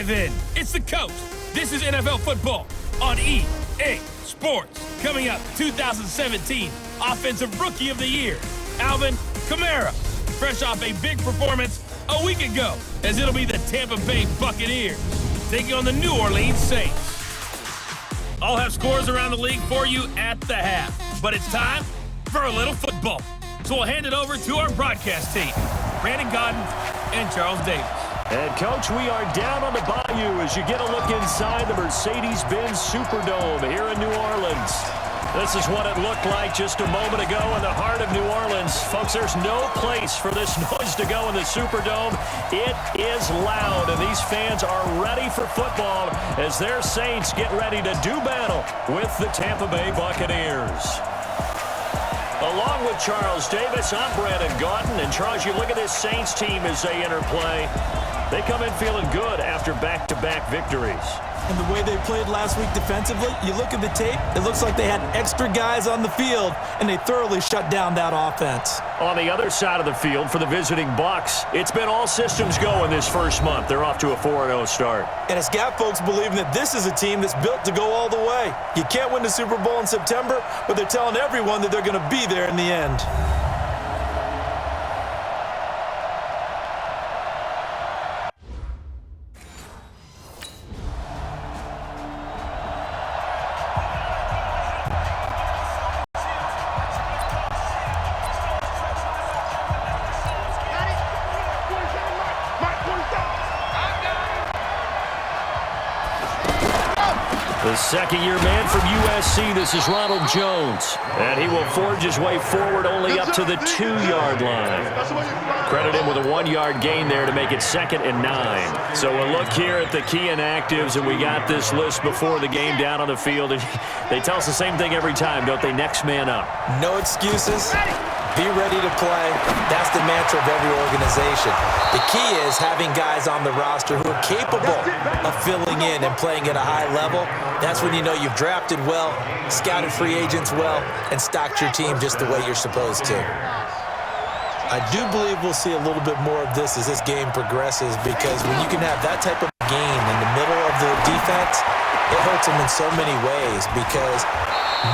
dive in. It's the coach. This is NFL football on EA Sports. Coming up, 2017 Offensive Rookie of the Year, Alvin Kamara, fresh off a big performance a week ago, as it'll be the Tampa Bay Buccaneers taking on the New Orleans Saints. I'll have scores around the league for you at the half, but it's time for a little football. So we'll hand it over to our broadcast team, Brandon Godden and Charles Davis. And, Coach, we are down on the bayou as you get a look inside the Mercedes-Benz Superdome here in New Orleans. This is what it looked like just a moment ago in the heart of New Orleans. Folks, there's no place for this noise to go in the Superdome. It is loud, and these fans are ready for football as their Saints get ready to do battle with the Tampa Bay Buccaneers. Along with Charles Davis, I'm Brandon Godden. And, Charles, you look at this Saints team as they enter play. They come in feeling good after back-to-back victories. And the way they played last week defensively, you look at the tape, it looks like they had extra guys on the field, and they thoroughly shut down that offense. On the other side of the field for the visiting Bucs, it's been all systems go in this first month. They're off to a 4-0 start. And it's got folks believing that this is a team that's built to go all the way. You can't win the Super Bowl in September, but they're telling everyone that they're going to be there in the end. The second-year man from USC, this is Ronald Jones. And he will forge his way forward only up to the 2-yard line. Credit him with a 1-yard gain there to make it 2nd and 9. So we'll look here at the key inactives, and we got this list before the game down on the field. They tell us the same thing every time, don't they? Next man up. No excuses. Be ready to play. That's the mantra of every organization. The key is having guys on the roster who are capable of filling in and playing at a high level. That's when you know you've drafted well, scouted free agents well, and stocked your team just the way you're supposed to. I do believe we'll see a little bit more of this as this game progresses, because when you can have that type of game in the middle of the defense, it hurts them in so many ways, because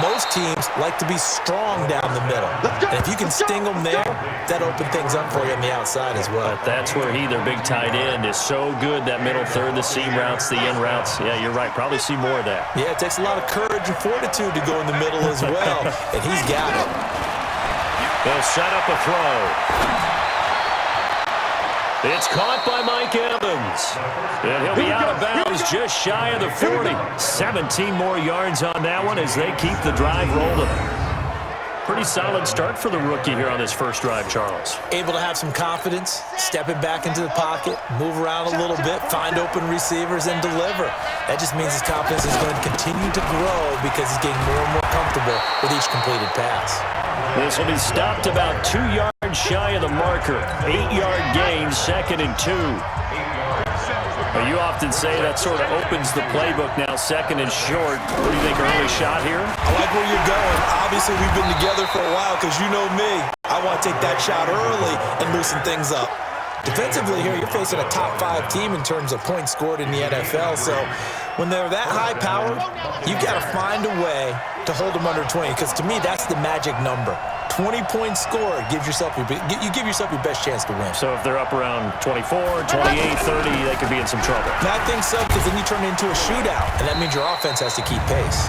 most teams like to be strong down the middle. And if you can sting them there, that opens things up for you on the outside as well. But that's where their big tight end, is so good, that middle third, the seam routes, the in routes. Yeah, you're right. Probably see more of that. Yeah, it takes a lot of courage and fortitude to go in the middle as well, and he's got it. They'll set up a throw. It's caught by Mike Evans. And he'll be out of bounds just shy of the 40. 17 more yards on that one as they keep the drive rolling. Pretty solid start for the rookie here on this first drive, Charles. Able to have some confidence, stepping back into the pocket, move around a little bit, find open receivers, and deliver. That just means his confidence is going to continue to grow because he's getting more and more comfortable with each completed pass. This will be stopped about 2 yards shy of the marker. 8-yard gain, 2nd and 2. Well, you often say that sort of opens the playbook now, 2nd and short. What do you think, early shot here? I like where you're going. Obviously, we've been together for a while because you know me. I want to take that shot early and loosen things up. Defensively here, you're facing a top-5 team in terms of points scored in the NFL. So when they're that high-powered, you've got to find a way to hold them under 20, because to me, that's the magic number. 20 points scored gives yourself you give yourself your best chance to win. So if they're up around 24, 28, 30, they could be in some trouble. And I think so, because then you turn it into a shootout, and that means your offense has to keep pace.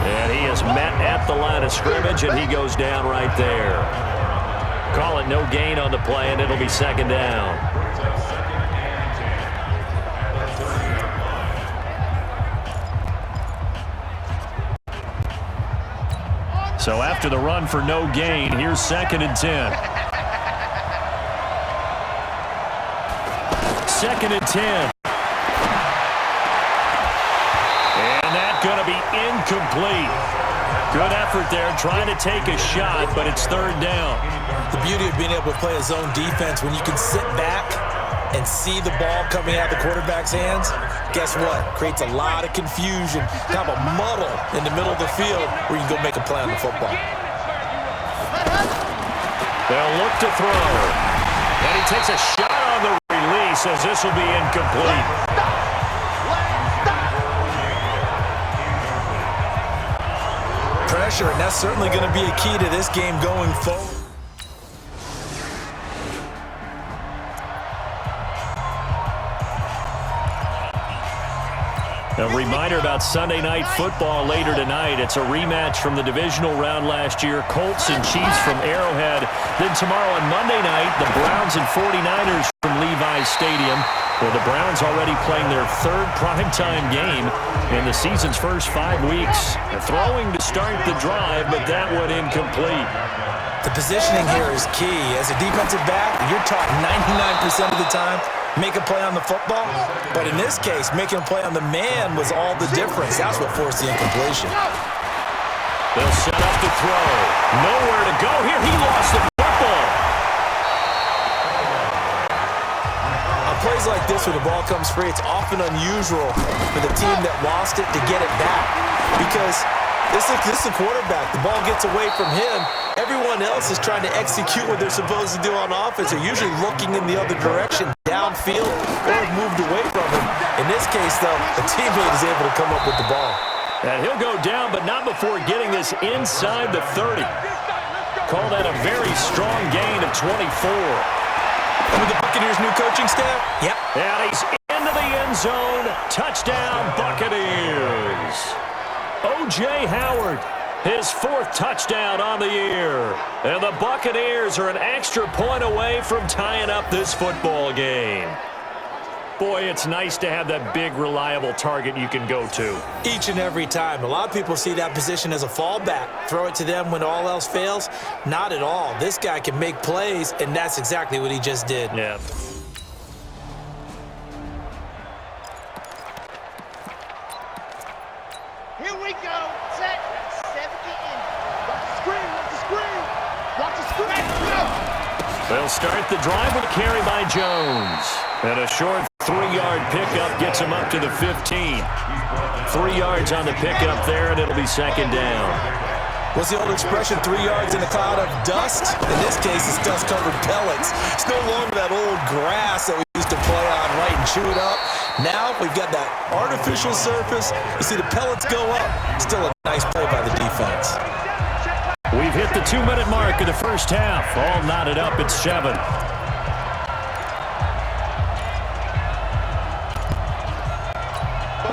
And he is met at the line of scrimmage, and he goes down right there. Call it no gain on the play, and it'll be 2nd down. So after the run for no gain, here's 2nd and 10. 2nd and 10. And that's going to be incomplete. Good effort there, trying to take a shot, but it's 3rd down. The beauty of being able to play a zone defense, when you can sit back and see the ball coming out of the quarterback's hands, guess what? Creates a lot of confusion, kind of a muddle in the middle of the field where you can go make a play on the football. They'll look to throw. And he takes a shot on the release as this will be incomplete. pressure, and that's certainly going to be a key to this game going forward. A reminder about Sunday Night Football later tonight. It's a rematch from the divisional round last year. Colts and Chiefs from Arrowhead. Then tomorrow on Monday night, the Browns and 49ers from Levi's Stadium, where the Browns already playing their third primetime game in the season's first 5 weeks. They're throwing to start the drive, but that one incomplete. The positioning here is key. As a defensive back, you're taught 99% of the time, make a play on the football. But in this case, making a play on the man was all the difference. That's what forced the incompletion. They'll set up to throw. Nowhere to go here. He lost the football. On plays like this, when the ball comes free, it's often unusual for the team that lost it to get it back. Because this is the quarterback. The ball gets away from him. Everyone else is trying to execute what they're supposed to do on offense. They're usually looking in the other direction, downfield, or moved away from him. In this case, though, the teammate is able to come up with the ball. And he'll go down, but not before getting this inside the 30. Call that a very strong gain of 24. And with the Buccaneers' new coaching staff? Yep. And he's into the end zone. Touchdown, Buccaneers. O.J. Howard, his 4th touchdown on the year. And the Buccaneers are an extra point away from tying up this football game. Boy, it's nice to have that big, reliable target you can go to. Each and every time. A lot of people see that position as a fallback. Throw it to them when all else fails. Not at all. This guy can make plays, and that's exactly what he just did. Yeah. Here we go. Set. 70 in. Watch the screen. Watch the screen. Watch the screen. Go. They'll start the drive with a carry by Jones. And a short 3-yard pickup gets him up to the 15. 3 yards on the pickup there, and it'll be second down. What's the old expression, 3 yards in a cloud of dust? In this case, it's dust-covered pellets. It's no longer that old grass that we used to play on, right, and chew it up. Now we've got that artificial surface. You see the pellets go up. Still a nice play by the defense. We've hit the 2-minute mark of the first half. All knotted up at 7.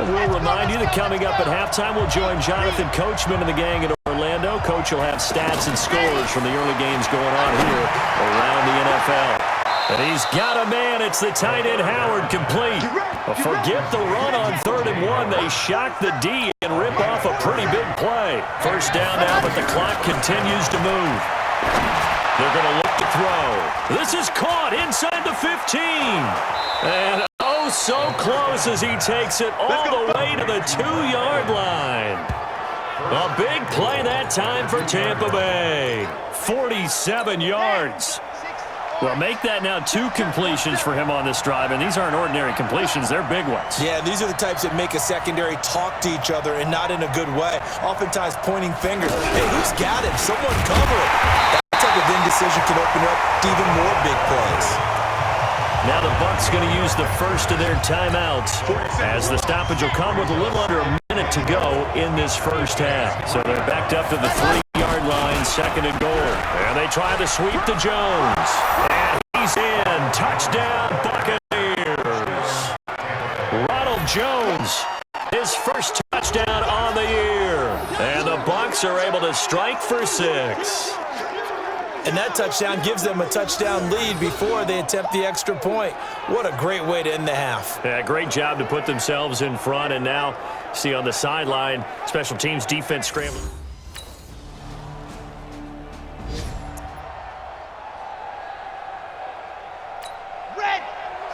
And we'll remind you that coming up at halftime, we'll join Jonathan Coachman and the gang in Orlando. Coach will have stats and scores from the early games going on here around the NFL. And he's got a man. It's the tight end Howard complete. Forget the run on 3rd and 1. They shock the D and rip off a pretty big play. First down now, but the clock continues to move. They're going to look to throw. This is caught inside the 15. And oh, so close as he takes it all the way to the 2-yard line. A big play that time for Tampa Bay. 47 yards. Well, make that now 2 completions for him on this drive, and these aren't ordinary completions. They're big ones. Yeah, these are the types that make a secondary talk to each other, and not in a good way. Oftentimes pointing fingers. Hey, who's got him? Someone cover it. That type of indecision can open up to even more big plays. Now the Bucs going to use the first of their timeouts, as the stoppage will come with a little under a minute to go in this first half. So they're backed up to the 3-yard line, 2nd and goal. And they try to sweep to Jones. And he's in. Touchdown, Buccaneers. Ronald Jones, his first touchdown on the year. And the Bucs are able to strike for 6. And that touchdown gives them a touchdown lead before they attempt the extra point. What a great way to end the half. Yeah, great job to put themselves in front. And now, see on the sideline, special teams defense scrambling. Red.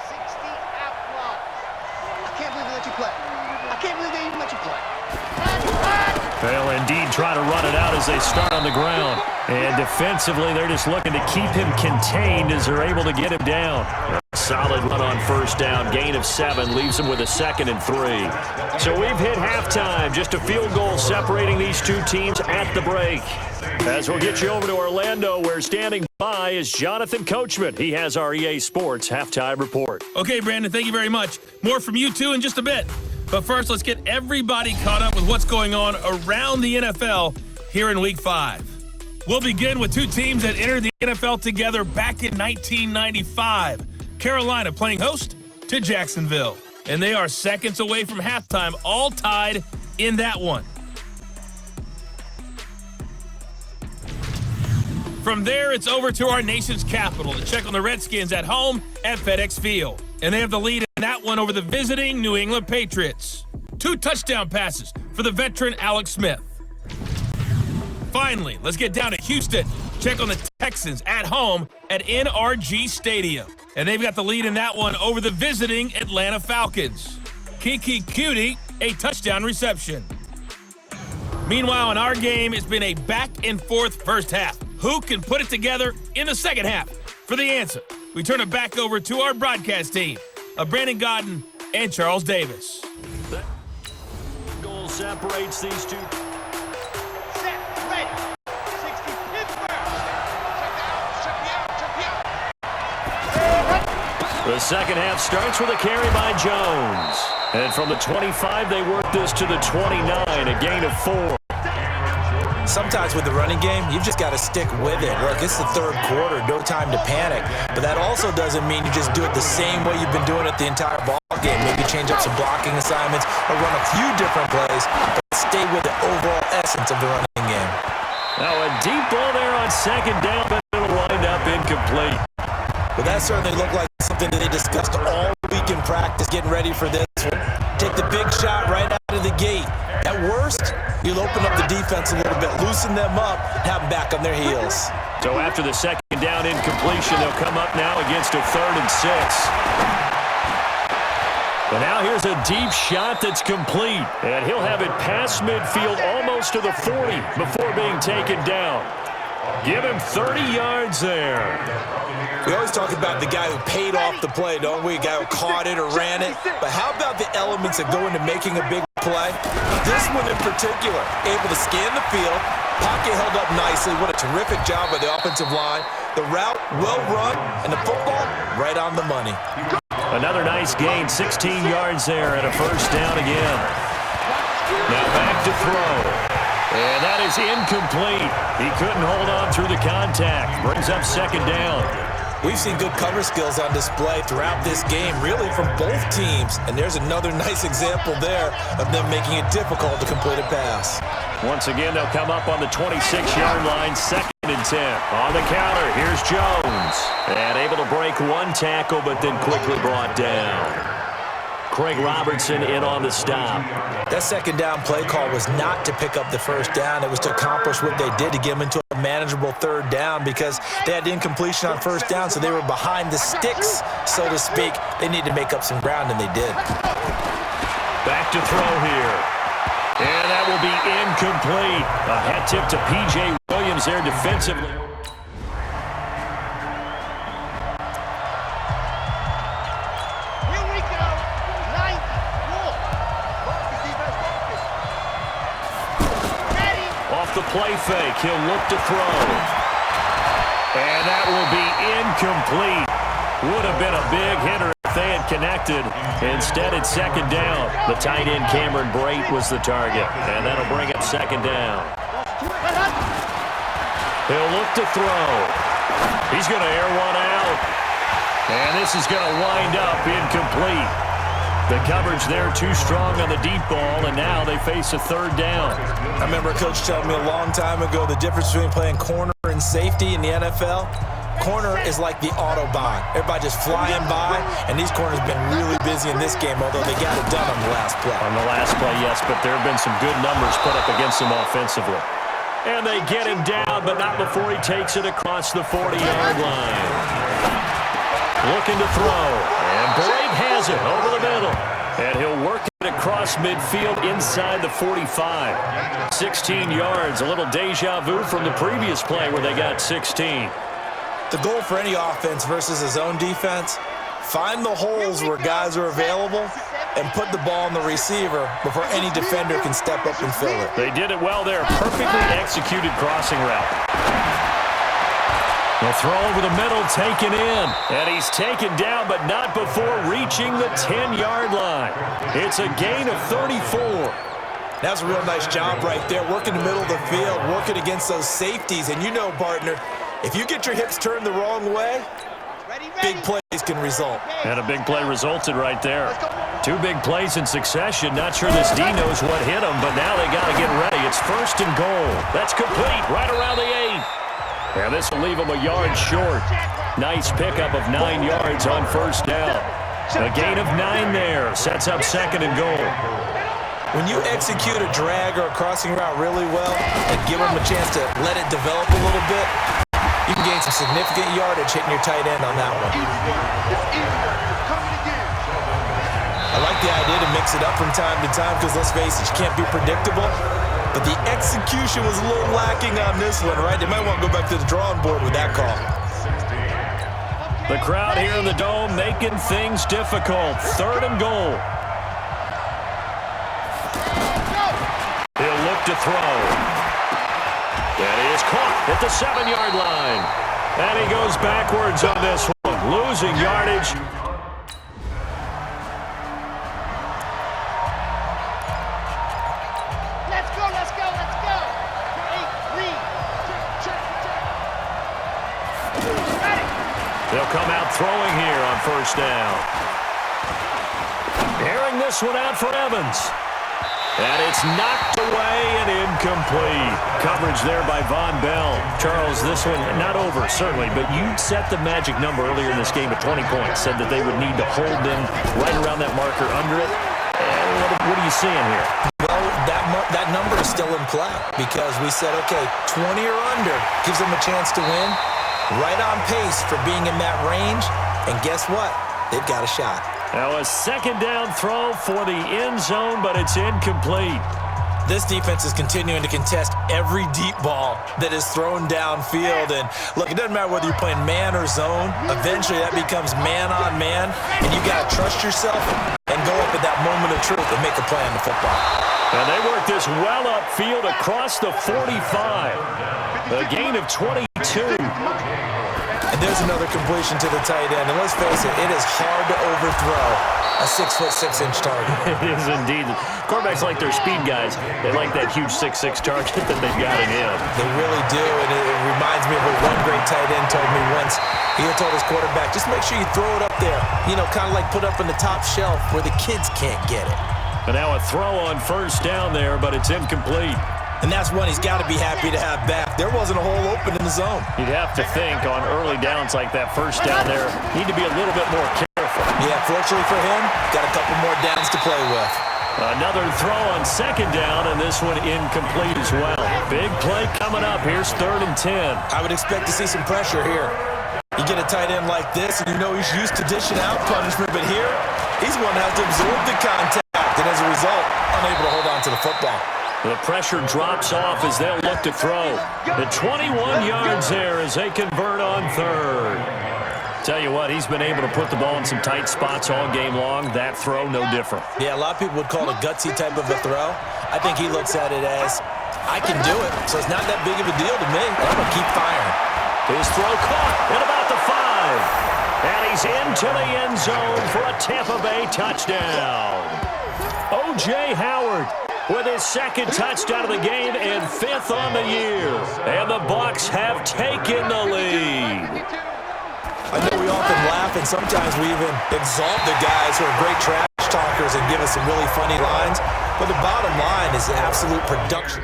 60 outlaws. I can't believe they let you play. I can't believe they even let you play. They'll indeed try to run it out as they start on the ground. And defensively, they're just looking to keep him contained as they're able to get him down. A solid run on first down. Gain of 7 leaves them with a 2nd and 3. So we've hit halftime. Just a field goal separating these two teams at the break. As we'll get you over to Orlando, where standing by is Jonathan Coachman. He has our EA Sports halftime report. Okay, Brandon, thank you very much. More from you two in just a bit. But first, let's get everybody caught up with what's going on around the NFL here in Week 5. We'll begin with two teams that entered the NFL together back in 1995. Carolina playing host to Jacksonville. And they are seconds away from halftime, all tied in that one. From there, it's over to our nation's capital to check on the Redskins at home at FedEx Field. And they have the lead in that one over the visiting New England Patriots. 2 touchdown passes for the veteran Alex Smith. Finally, let's get down to Houston. Check on the Texans at home at NRG Stadium. And they've got the lead in that one over the visiting Atlanta Falcons. Kiki Cutie, a touchdown reception. Meanwhile, in our game, it's been a back-and-forth first half. Who can put it together in the second half? For the answer, we turn it back over to our broadcast team of Brandon Godden and Charles Davis. That goal separates these two. Set, ready. 60, Pittsburgh. Check me out. The second half starts with a carry by Jones. And from the 25, they work this to the 29, a gain of 4. Sometimes with the running game, you've just got to stick with it. Look, it's the third quarter, no time to panic. But that also doesn't mean you just do it the same way you've been doing it the entire ball game. Maybe change up some blocking assignments or run a few different plays, but stay with the overall essence of the running game. Now a deep ball there on second down, but it'll wind up incomplete. But that certainly looked like something that they discussed all week in practice, getting ready for this one. Take the big shot right out of the gate. At worst, you'll open up the defense a little bit, loosen them up, have them back on their heels. So after the second down incompletion, they'll come up now against a 3rd and 6. But now here's a deep shot that's complete. And he'll have it past midfield almost to the 40 before being taken down. Give him 30 yards there. We always talk about the guy who paid off the play, don't we? A guy who caught it or ran it. But how about the elements that go into making a big play? This one in particular, able to scan the field, pocket held up nicely. What a terrific job by the offensive line. The route well run, and the football right on the money. Another nice gain, 16 yards there, and a first down again. Now back to throw. And that is incomplete. He couldn't hold on through the contact. Brings up second down. We've seen good cover skills on display throughout this game, really from both teams. And there's another nice example there of them making it difficult to complete a pass. Once again, they'll come up on the 26-yard line, 2nd and 10. On the counter, here's Jones. And able to break one tackle, but then quickly brought down. Craig Robertson in on the stop. That second down play call was not to pick up the first down. It was to accomplish what they did to get them into a manageable 3rd down because they had incompletion on first down, so they were behind the sticks, so to speak. They needed to make up some ground, and they did. Back to throw here. And that will be incomplete. A hat tip to P.J. Williams there defensively. The play fake. He'll look to throw. And that will be incomplete. Would have been a big hitter if they had connected. Instead, it's second down. The tight end, Cameron Brate, was the target. And that'll bring up second down. He'll look to throw. He's going to air one out. And this is going to wind up incomplete. The coverage there too strong on the deep ball, and now they face a 3rd down. I remember a coach telling me a long time ago the difference between playing corner and safety in the NFL. Corner is like the Autobahn. Everybody just flying by, and these corners have been really busy in this game, although they got it done on the last play. On the last play, yes, but there have been some good numbers put up against them offensively. And they get him down, but not before he takes it across the 40-yard line. Looking to throw, and Brate has it over the middle. And he'll work it across midfield inside the 45. 16 yards, a little deja vu from the previous play where they got 16. The goal for any offense versus his own defense, find the holes where guys are available and put the ball on the receiver before any defender can step up and fill it. They did it well there. Perfectly executed crossing route. The throw over the middle, taken in. And he's taken down, but not before reaching the 10-yard line. It's a gain of 34. That was a real nice job right there, working the middle of the field, working against those safeties. And you know, partner, if you get your hips turned the wrong way, big plays can result. And a big play resulted right there. 2 big plays in succession. Not sure this D knows what hit him, but now they got to get ready. It's 1st and goal. That's complete right around the 8. And this will leave him a yard short. Nice pickup of 9 yards on 1st down. A gain of 9 there. Sets up 2nd and goal. When you execute a drag or a crossing route really well and give them a chance to let it develop a little bit, you can gain some significant yardage hitting your tight end on that one. I like the idea to mix it up from time to time because, let's face it, you can't be predictable. But the execution was a little lacking on this one, right? They might want to go back to the drawing board with that call. The crowd here in the Dome making things difficult. 3rd and goal. He'll look to throw. And he is caught at the 7-yard line. And he goes backwards on this one, losing yardage. Let's go, let's go, let's go. They'll come out throwing here on 1st down. Airing this one out for Evans. And it's knocked away and incomplete. Coverage there by Von Bell. Charles, this one not over, certainly, but you set the magic number earlier in this game at 20 points. Said that they would need to hold them right around that marker under it. And what are you seeing here? Well, that number is still in play because we said, okay, 20 or under gives them a chance to win. Right on pace for being in that range. And guess what? They've got a shot. Now a 2nd down throw for the end zone, but it's incomplete. This defense is continuing to contest every deep ball that is thrown downfield. And look, it doesn't matter whether you're playing man or zone. Eventually that becomes man on man, and you got to trust yourself and go up at that moment of truth and make a play on the football. And they work this well upfield across the 45. A gain of 22. And there's another completion to the tight end. And let's face it, it is hard to overthrow a 6'6" target. It is indeed. Quarterbacks like their speed guys. They like that huge 6'6" target that they've got in him. They really do, and it reminds me of what one great tight end told me once. He had told his quarterback, just make sure you throw it up there. You know, kind of like put up in the top shelf where the kids can't get it. And now a throw on 1st down there, but it's incomplete. And that's one he's got to be happy to have back. There wasn't a hole open in the zone. You'd have to think on early downs like that 1st down there, need to be a little bit more careful. Yeah, fortunately for him, got a couple more downs to play with. Another throw on 2nd down, and this one incomplete as well. Big play coming up. Here's 3rd and 10. I would expect to see some pressure here. You get a tight end like this, and you know he's used to dishing out punishment, but here, he's one that has to absorb the contact, and as a result, unable to hold on to the football. The pressure drops off as they'll look to throw. The 21 yards there as they convert on 3rd. Tell you what, he's been able to put the ball in some tight spots all game long. That throw, no different. Yeah, a lot of people would call it a gutsy type of a throw. I think he looks at it as, I can do it, so it's not that big of a deal to me. I'm going to keep firing. His throw caught at about the 5. And he's into the end zone for a Tampa Bay touchdown. O.J. Howard with his 2nd touchdown of the game and 5th on the year. And the Bucs have taken the lead. I know we often laugh and sometimes we even exalt the guys who are great trash talkers and give us some really funny lines, but the bottom line is absolute production.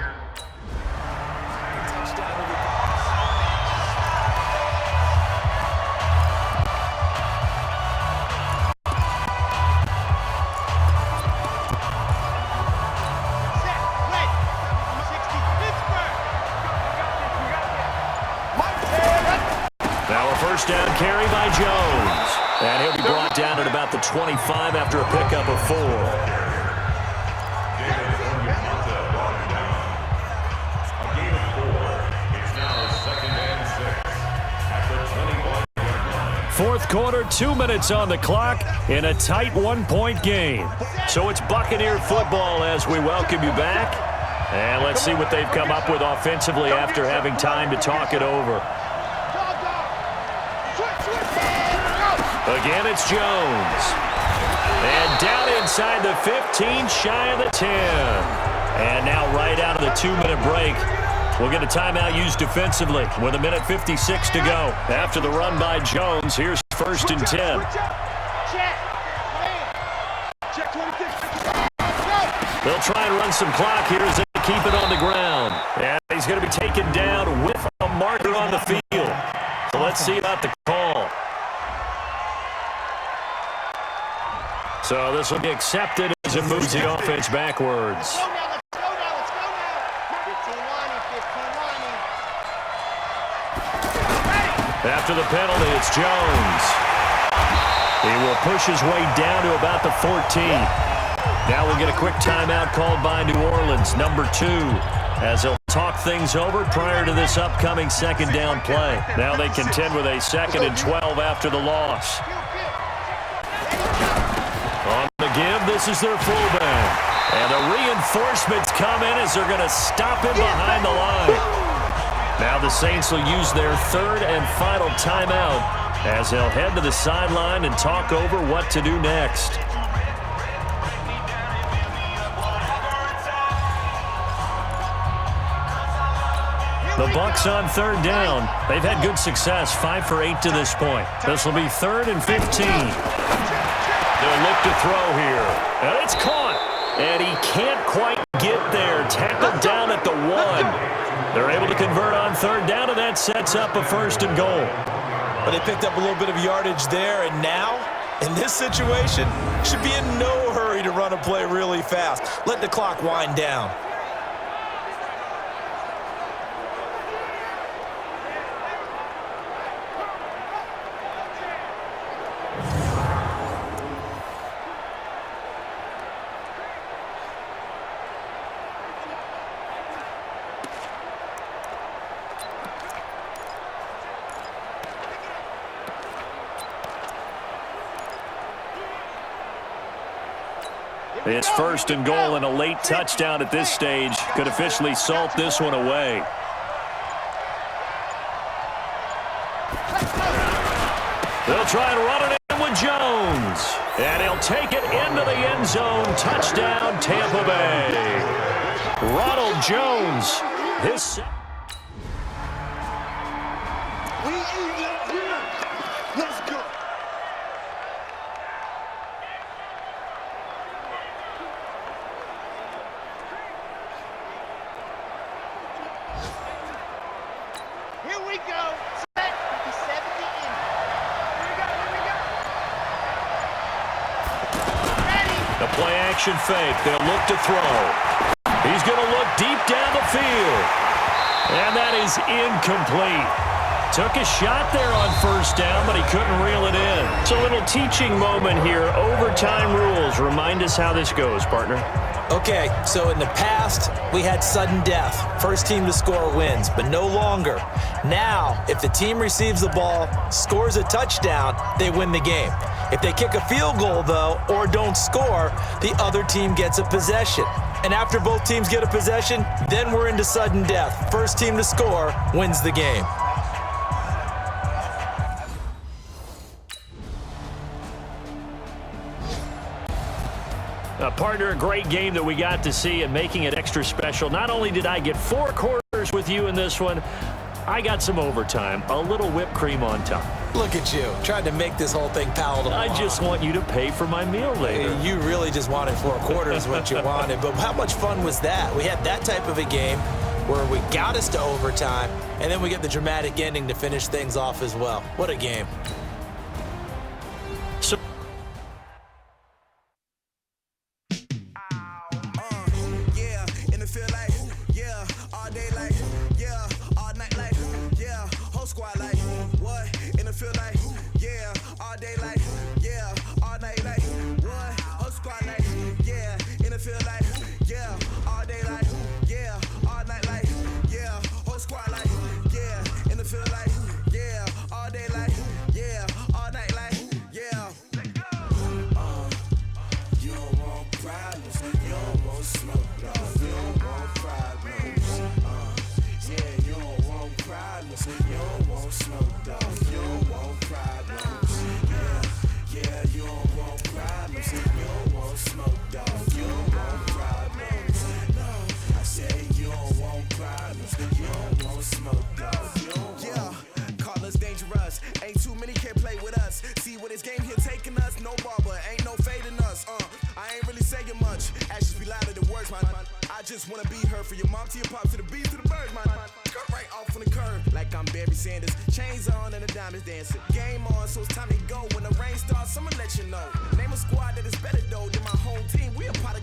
First down carry by Jones. And he'll be brought down at about the 25 after a pickup of 4. Fourth quarter, 2 minutes on the clock in a tight 1-point game. So it's Buccaneer football as we welcome you back. And let's see what they've come up with offensively after having time to talk it over. Again, it's Jones. And down inside the 15, shy of the 10. And now right out of the 2-minute break, we'll get a timeout used defensively with 1:56 to go. After the run by Jones, here's 1st and 10. They'll try and run some clock here as they keep it on the ground. And he's going to be taken down with a marker on the field. So let's see about the call. So this will be accepted as it moves the offense backwards. After the penalty, it's Jones. He will push his way down to about the 14. Now we'll get a quick timeout called by New Orleans, number 2, as they'll talk things over prior to this upcoming 2nd down play. Now they contend with a 2nd and 12 after the loss. On the give, this is their fullback. And the reinforcements come in as they're going to stop him behind the line. Now the Saints will use their 3rd and final timeout as they'll head to the sideline and talk over what to do next. The Bucs on 3rd down. They've had good success, 5 for 8 to this point. This will be 3rd and 15. They'll look to throw here. And it's caught. And he can't quite get there. Tackled down at the 1. They're able to convert on 3rd down, and that sets up a 1st and goal. But they picked up a little bit of yardage there, and now, in this situation, should be in no hurry to run a play really fast. Let the clock wind down. It's 1st and goal, and a late touchdown at this stage could officially salt this one away. They'll try and run it in with Jones. And he'll take it into the end zone. Touchdown, Tampa Bay. Ronald Jones. His... Let's go. Here we go. Set. 70 in. Here we go. Ready. The play action fake. They'll look to throw. He's going to look deep down the field. And that is incomplete. Took a shot there on 1st down, but he couldn't reel it in. It's a little teaching moment here. Overtime rules. Remind us how this goes, partner. Okay, so in the past, we had sudden death. First team to score wins, but no longer. Now, if the team receives the ball, scores a touchdown, they win the game. If they kick a field goal, though, or don't score, the other team gets a possession. And after both teams get a possession, then we're into sudden death. First team to score wins the game. Partner, a great game that we got to see and making it extra special. Not only did I get 4 quarters with you in this one, I got some overtime, a little whipped cream on top. Look at you, trying to make this whole thing palatable. I just want you to pay for my meal later. You really just wanted 4 quarters what you wanted, but how much fun was that? We had that type of a game where we got us to overtime, and then we get the dramatic ending to finish things off as well. What a game. So smoke, dog. You don't want problems. No. saying much. Actions be louder than words, man. I just wanna be heard from your mom to your pop to the beat to the birds, man. Cut right off on the curb, like I'm Barry Sanders. Chains on and the diamonds dancing. Game on, so it's time to go. When the rain starts, I'ma let you know. Name a squad that is better though than my home team. We a pot of